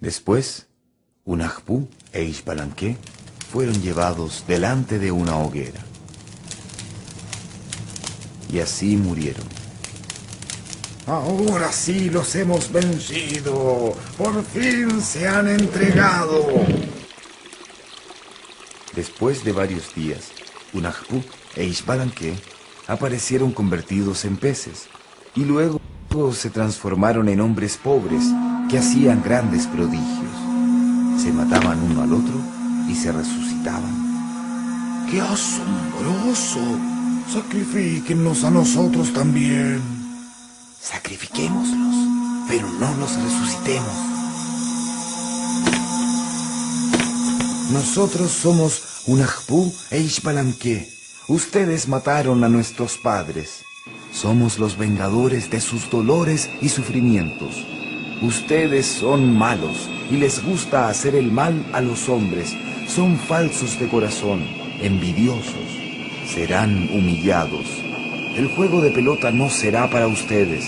Después, Unajpú e Ixbalanqué fueron llevados delante de una hoguera. Y así murieron. Ahora sí los hemos vencido. Por fin se han entregado. Después de varios días, Unajpú e Ixbalanqué aparecieron convertidos en peces y luego se transformaron en hombres pobres que hacían grandes prodigios. Se mataban uno al otro y se resucitaban. ¡Qué asombroso! Sacrifíquennos a nosotros también. Sacrifiquémoslos, pero no los resucitemos. Nosotros somos Unajpú e Ixbalanqué. Ustedes mataron a nuestros padres. Somos los vengadores de sus dolores y sufrimientos. Ustedes son malos y les gusta hacer el mal a los hombres. Son falsos de corazón, envidiosos. Serán humillados. El juego de pelota no será para ustedes.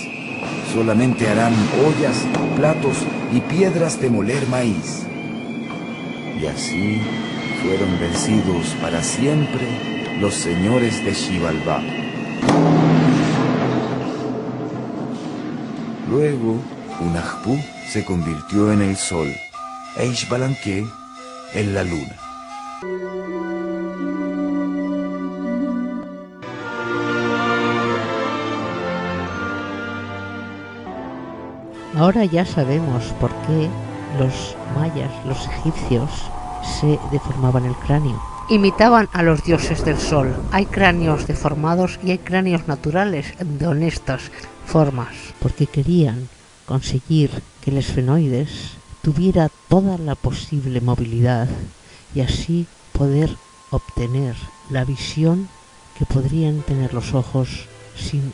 Solamente harán ollas, platos y piedras de moler maíz. Y así fueron vencidos para siempre los señores de Xibalbá. Luego, Unajpú se convirtió en el sol, e Ixbalanqué en la luna. Ahora ya sabemos por qué los mayas, los egipcios, se deformaban el cráneo. Imitaban a los dioses del sol. Hay cráneos deformados y hay cráneos naturales de honestas formas, porque querían conseguir que el esfenoides tuviera toda la posible movilidad y así poder obtener la visión que podrían tener los ojos sin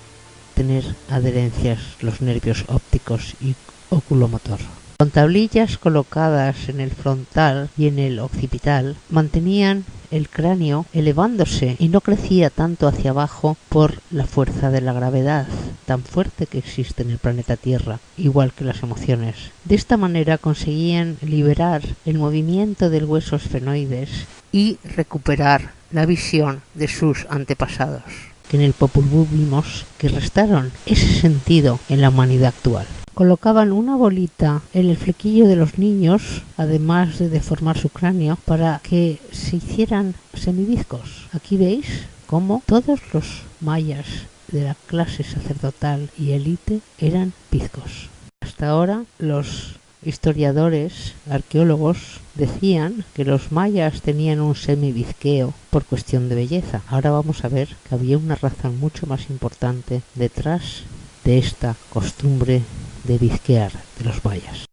tener adherencias los nervios ópticos y oculomotor. Con tablillas colocadas en el frontal y en el occipital mantenían el cráneo elevándose y no crecía tanto hacia abajo por la fuerza de la gravedad tan fuerte que existe en el planeta Tierra, igual que las emociones. De esta manera conseguían liberar el movimiento del hueso esfenoides y recuperar la visión de sus antepasados, que en el Popol Vuh vimos que restaron ese sentido en la humanidad actual. Colocaban una bolita en el flequillo de los niños, además de deformar su cráneo, para que se hicieran semibizcos. Aquí veis cómo todos los mayas de la clase sacerdotal y élite eran bizcos. Hasta ahora los historiadores, arqueólogos, decían que los mayas tenían un semibizqueo por cuestión de belleza. Ahora vamos a ver que había una razón mucho más importante detrás de esta costumbre de bizquear de los mayas.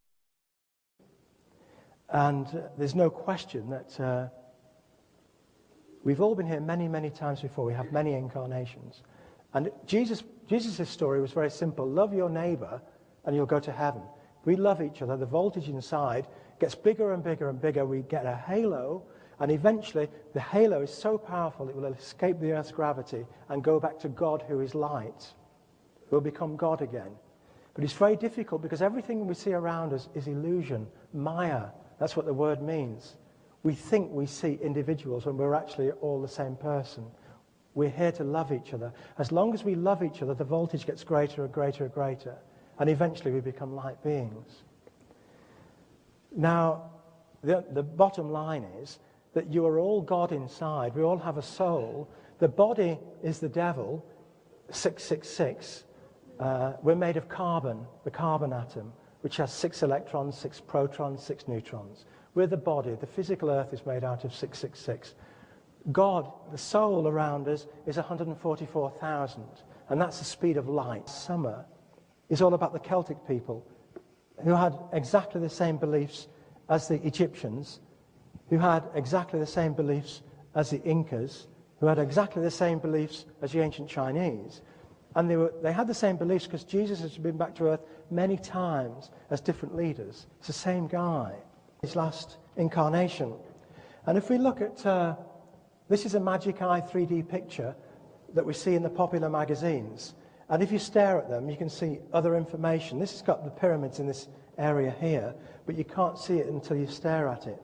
And there's no question that we've all been here many, many times before. We have many incarnations. And Jesus' story was very simple. Love your neighbor and you'll go to heaven. If we love each other, the voltage inside gets bigger and bigger and bigger. We get a halo, and eventually the halo is so powerful it will escape the Earth's gravity and go back to God, who is light. We'll become God again. But it's very difficult because everything we see around us is illusion, Maya. That's what the word means. We think we see individuals when we're actually all the same person. We're here to love each other. As long as we love each other, the voltage gets greater and greater and greater. And eventually we become light beings. Now, the bottom line is that you are all God inside. We all have a soul. The body is the devil, 666. We're made of carbon, the carbon atom, which has 6 electrons, 6 protons, 6 neutrons. We're the body. The physical earth is made out of 666. God, the soul around us, is 144,000, and that's the speed of light. Summer is all about the Celtic people, who had exactly the same beliefs as the Egyptians, who had exactly the same beliefs as the Incas, who had exactly the same beliefs as the ancient Chinese. And they had the same beliefs because Jesus has been back to earth many times as different leaders. It's the same guy, his last incarnation. And if we look at, this is a Magic Eye 3D picture that we see in the popular magazines. And if you stare at them, you can see other information. This has got the pyramids in area here, but you can't see it until you stare at it.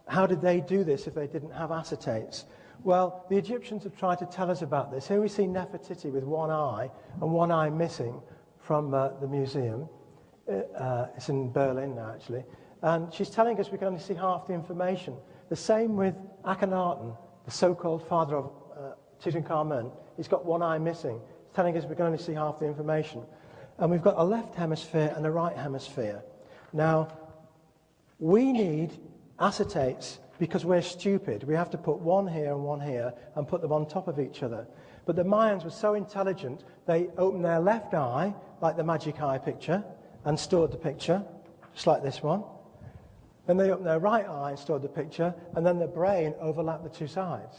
How did they do this if they didn't have acetates? Well, the Egyptians have tried to tell us about this. Here we see Nefertiti with one eye and one eye missing from the museum. It's in Berlin now, actually. And she's telling us we can only see half the information. The same with Akhenaten, the so-called father of Tutankhamun. He's got one eye missing. It's telling us we can only see half the information. And we've got a left hemisphere and a right hemisphere. Now, we need acetates because we're stupid. We have to put one here and put them on top of each other. But the Mayans were so intelligent, they opened their left eye, like the magic eye picture, and stored the picture, just like this one. Then they opened their right eye and stored the picture, and then the brain overlapped the two sides.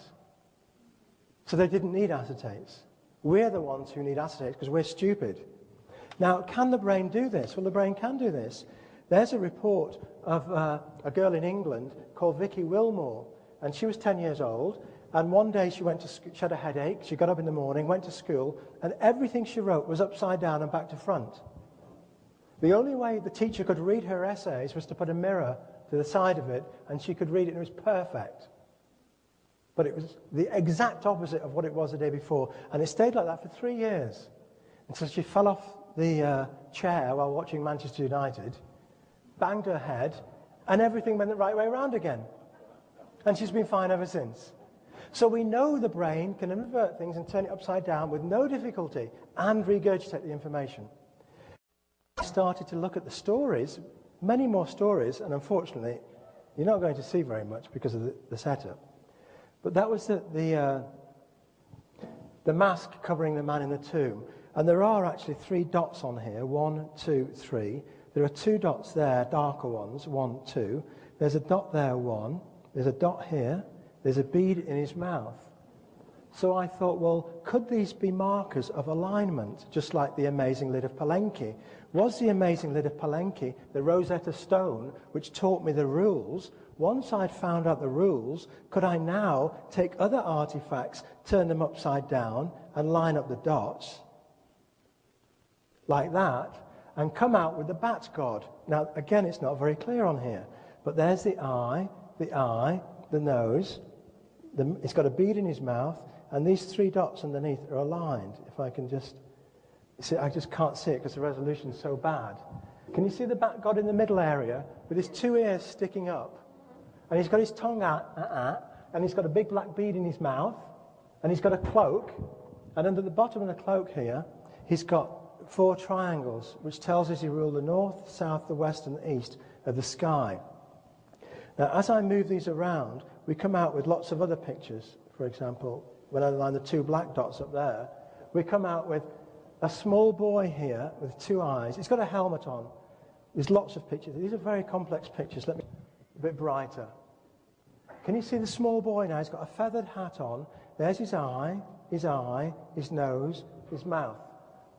So they didn't need acetates. We're the ones who need acetates because we're stupid. Now, can the brain do this? Well, the brain can do this. There's a report of a girl in England called Vicky Wilmore, and she was 10 years old, and one day she had a headache, she got up in the morning, went to school, and everything she wrote was upside down and back to front. The only way the teacher could read her essays was to put a mirror to the side of it, and she could read it, and it was perfect. But it was the exact opposite of what it was the day before, and it stayed like that for 3 years, until she fell off the chair while watching Manchester United, banged her head, and everything went the right way around again. And she's been fine ever since. So we know the brain can invert things and turn it upside down with no difficulty and regurgitate the information. I started to look at the stories, many more stories, and unfortunately, you're not going to see very much because of the setup. But that was the mask covering the man in the tomb. And there are actually 3 dots on here, 1, 2, 3. There are 2 dots there, darker ones, 1, 2. There's a dot there, 1. There's a dot here. There's a bead in his mouth. So I thought, well, could these be markers of alignment, just like the amazing lid of Palenque? Was the amazing lid of Palenque the Rosetta Stone, which taught me the rules? Once I'd found out the rules, could I now take other artifacts, turn them upside down, and line up the dots, like that, and come out with the bat god? Now, again, it's not very clear on here, but there's the eye, the nose, it's got a bead in his mouth, and these 3 dots underneath are aligned. If I can just see, I just can't see it because the resolution's so bad. Can you see the bat god in the middle area with his 2 ears sticking up? And he's got his tongue out, and he's got a big black bead in his mouth, and he's got a cloak, and under the bottom of the cloak here, he's got 4 triangles, which tells us he ruled the north, south, the west, and the east of the sky. Now, as I move these around, we come out with lots of other pictures. For example, when I line the 2 black dots up there, we come out with a small boy here with 2 eyes. He's got a helmet on. There's lots of pictures. These are very complex pictures. Let me a bit brighter. Can you see the small boy now? He's got a feathered hat on. There's his eye, his nose, his mouth.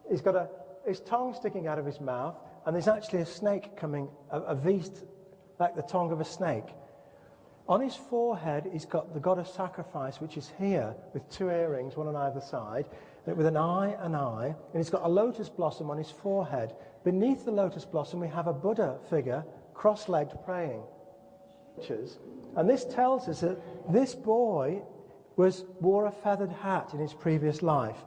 He's got his tongue sticking out of his mouth, and there's actually a snake coming, a beast like the tongue of a snake. On his forehead, he's got the god of sacrifice, which is here, with 2 earrings, one on either side, with an eye, and he's got a lotus blossom on his forehead. Beneath the lotus blossom, we have a Buddha figure, cross-legged, praying. And this tells us that this boy wore a feathered hat in his previous life.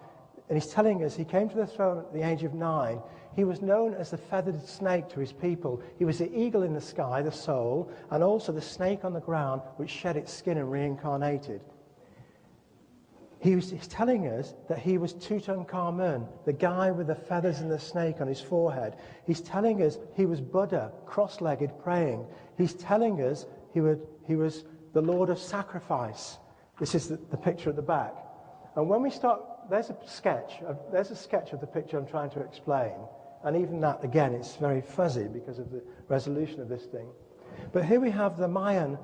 And he's telling us he came to the throne at the age of 9. He was known as the feathered snake to his people. He was the eagle in the sky, the soul, and also the snake on the ground, which shed its skin and reincarnated. He's telling us that he was Tutankhamun, the guy with the feathers and the snake on his forehead. He's telling us he was Buddha, cross-legged, praying. He's telling us he was the Lord of Sacrifice. This is the picture at the back. And when we start, there's a sketch of the picture I'm trying to explain. And even that, again, it's very fuzzy because of the resolution of this thing. But here we have the Mayan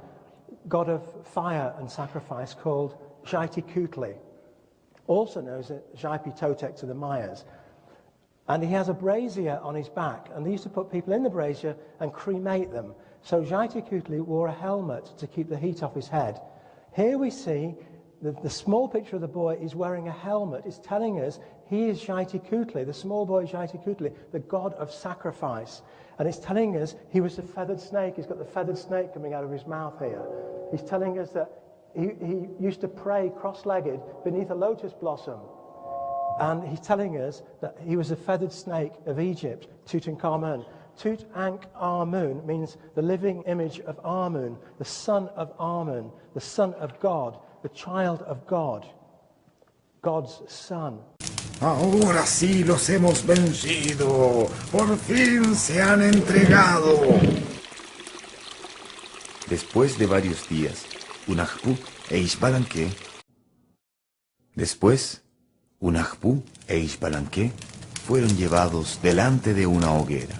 god of fire and sacrifice called Xiahtecutli, also known as Xipe Totec to the Mayas. And he has a brazier on his back, and they used to put people in the brazier and cremate them. So Xiahtecutli wore a helmet to keep the heat off his head. Here we see the small picture of the boy is wearing a helmet. It's telling us he is Jaitikutli, the small boy Jaitikutli, the god of sacrifice. And it's telling us he was a feathered snake. He's got the feathered snake coming out of his mouth here. He's telling us that he used to pray cross-legged beneath a lotus blossom. And he's telling us that he was a feathered snake of Egypt, Tutankhamun. Tutankhamun means the living image of Amun, the son of Amun, the son of God, the child of God, God's son. Ahora sí los hemos vencido. Por fin se han entregado. Después de varios días, UNAJPU e Ixbalanque. Después, UNAJPU e Ixbalanque fueron llevados delante de una hoguera.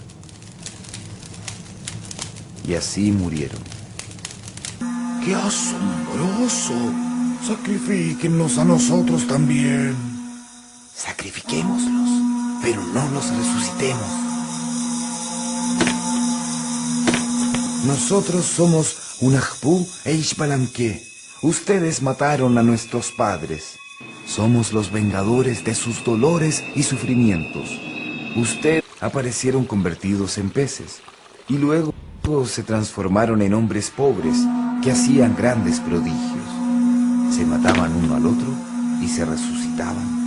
Y así murieron. ¡Qué asombroso! Sacrifíquennos a nosotros también. Sacrifiquémoslos, pero no los resucitemos. Nosotros somos UNAJPU e Ixbalanque. Ustedes mataron a nuestros padres. Somos los vengadores de sus dolores y sufrimientos. Ustedes aparecieron convertidos en peces y luego se transformaron en hombres pobres que hacían grandes prodigios. Se mataban uno al otro y se resucitaban.